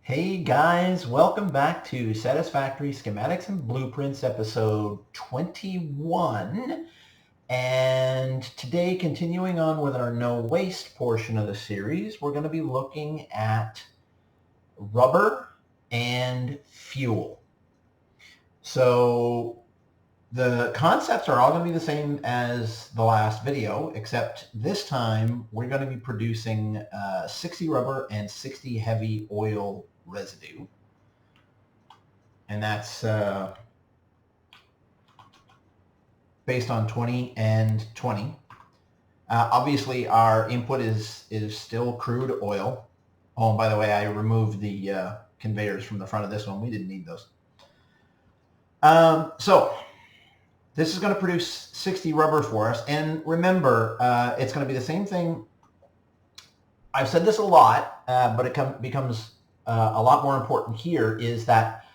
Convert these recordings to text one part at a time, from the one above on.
Hey guys, welcome back to Satisfactory Schematics and Blueprints episode 21. And today, continuing on with our no waste portion of the series, we're going to be looking at rubber and fuel. So the concepts are all going to be the same as the last video, except this time we're going to be producing 60 rubber and 60 heavy oil residue. And that's based on 20 and 20. Obviously, our input is still crude oil. Oh, and by the way, I removed the conveyors from the front of this one. We didn't need those. So this is going to produce 60 rubber for us. And remember, it's going to be the same thing. I've said this a lot, but it becomes a lot more important here, is that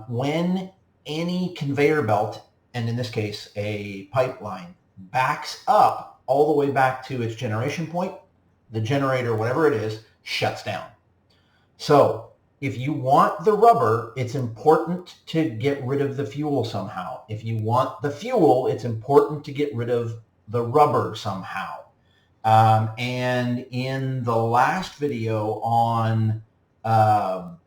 when any conveyor belt, and in this case a pipeline, backs up all the way back to its generation point, the generator, whatever it is, shuts down. So if you want the rubber, it's important to get rid of the fuel somehow. If you want the fuel, it's important to get rid of the rubber somehow. And in the last video on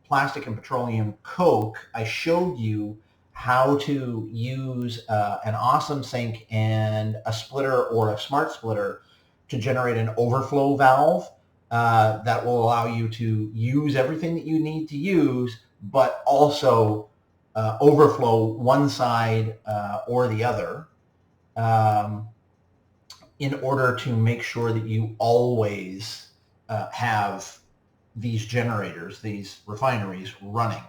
plastic and petroleum coke, I showed you how to use an awesome sink and a splitter or a smart splitter to generate an overflow valve that will allow you to use everything that you need to use, but also overflow one side or the other in order to make sure that you always have these generators, these refineries running.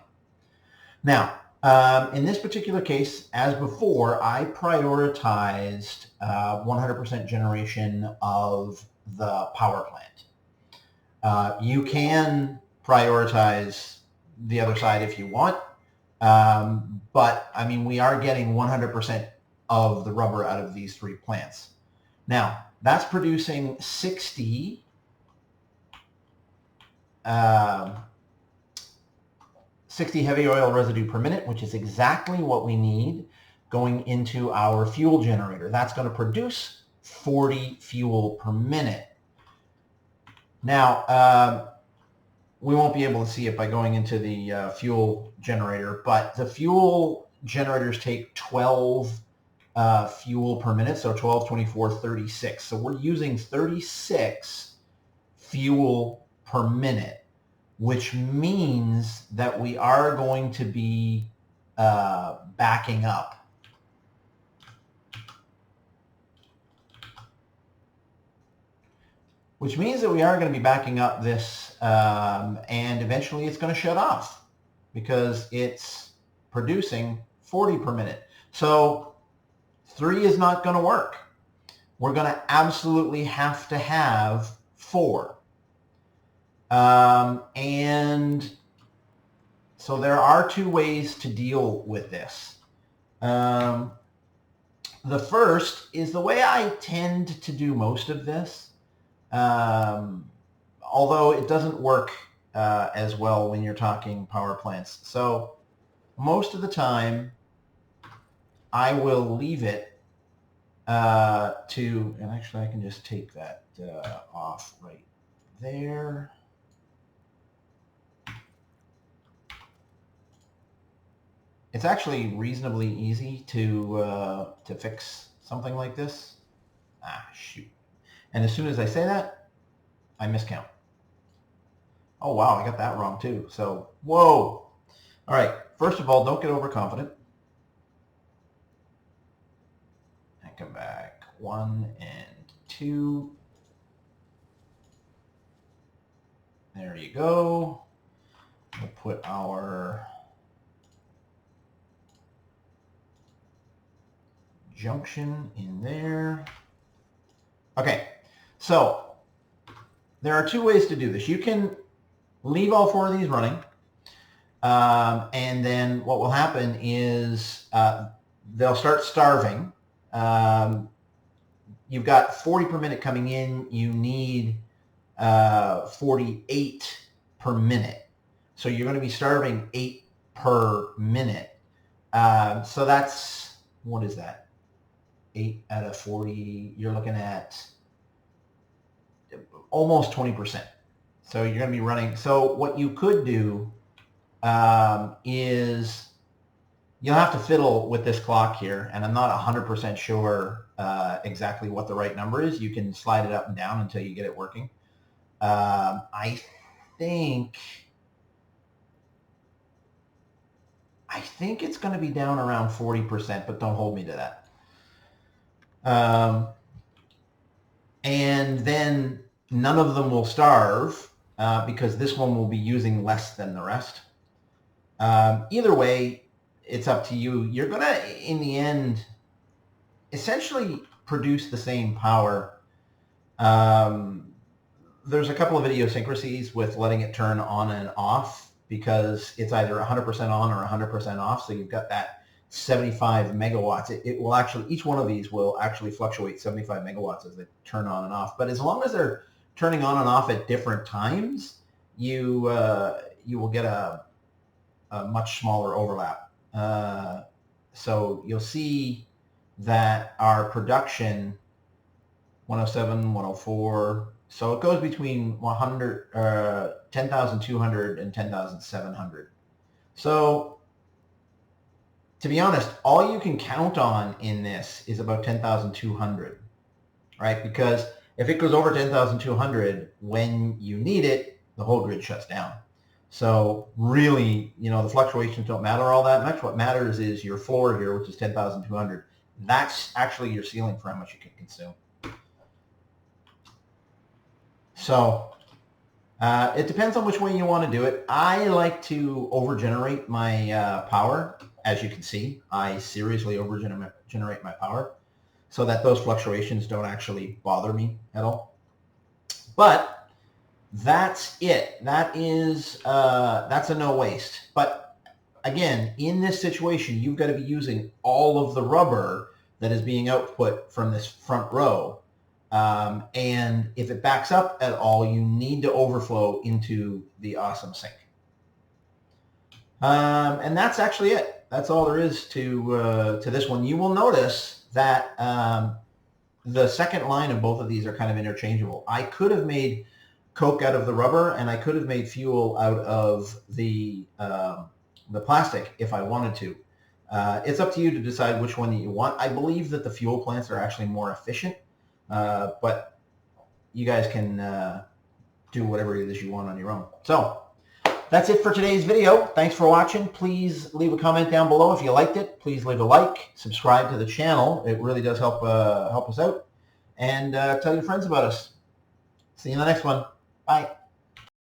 Now, in this particular case, as before, I prioritized 100% generation of the power plant. You can prioritize the other side if you want, but I mean, we are getting 100% of the rubber out of these three plants. Now, that's producing 60 heavy oil residue per minute, which is exactly what we need going into our fuel generator. That's going to produce 40 fuel per minute. Now, we won't be able to see it by going into the fuel generator, but the fuel generators take 12 fuel per minute, so 12, 24, 36. So we're using 36 fuel per minute, which means that we are going to be backing up. Which means that we are going to be backing up this, and eventually it's going to shut off because it's producing 40 per minute. So 3 is not going to work. We're going to absolutely have to have 4. And so there are 2 ways to deal with this. The first is the way I tend to do most of this, although it doesn't work as well when you're talking power plants. So most of the time, I will leave it and actually I can just take that off right there. It's actually reasonably easy to fix something like this. Shoot. And as soon as I say that, I miscount. Oh, wow, I got that wrong too. So, whoa. All right, first of all, don't get overconfident. And come back 1 and 2. There you go. We'll put our junction in there. Okay, so there are 2 ways to do this. You can leave all 4 of these running, and then what will happen is they'll start starving. You've got 40 per minute coming in. You need 48 per minute. So you're going to be starving 8 per minute. So that's, what is that? 8 out of 40, you're looking at almost 20%. So you're going to be running. So what you could do is you'll have to fiddle with this clock here, and I'm not 100% sure exactly what the right number is. You can slide it up and down until you get it working. I think it's going to be down around 40%, but don't hold me to that. And then none of them will starve because this one will be using less than the rest. Either way, it's up to you. You're going to, in the end, essentially produce the same power. There's a couple of idiosyncrasies with letting it turn on and off because it's either 100% on or 100% off. So you've got that 75 megawatts. It will actually, each one of these will actually fluctuate 75 megawatts as they turn on and off. But as long as they're turning on and off at different times, you will get a much smaller overlap. So you'll see that our production 107, 104. So it goes between 10,200 and 10,700. So to be honest, all you can count on in this is about 10,200, right? Because if it goes over 10,200 when you need it, the whole grid shuts down. So really, the fluctuations don't matter all that much. What matters is your floor here, which is 10,200. That's actually your ceiling for how much you can consume. So it depends on which way you want to do it. I like to overgenerate my power. As you can see, I seriously overgenerate my power so that those fluctuations don't actually bother me at all. But that's it. That is that's a no waste. But again, in this situation, you've got to be using all of the rubber that is being output from this front row. And if it backs up at all, you need to overflow into the awesome sink. And that's actually it. That's all there is to this one. You will notice that the second line of both of these are kind of interchangeable. I could have made coke out of the rubber, and I could have made fuel out of the plastic if I wanted to. It's up to you to decide which one that you want. I believe that the fuel plants are actually more efficient, but you guys can do whatever it is you want on your own. So that's it for today's video. Thanks for watching. Please leave a comment down below if you liked it. Please leave a like. Subscribe to the channel. It really does help us out. And tell your friends about us. See you in the next one. Bye.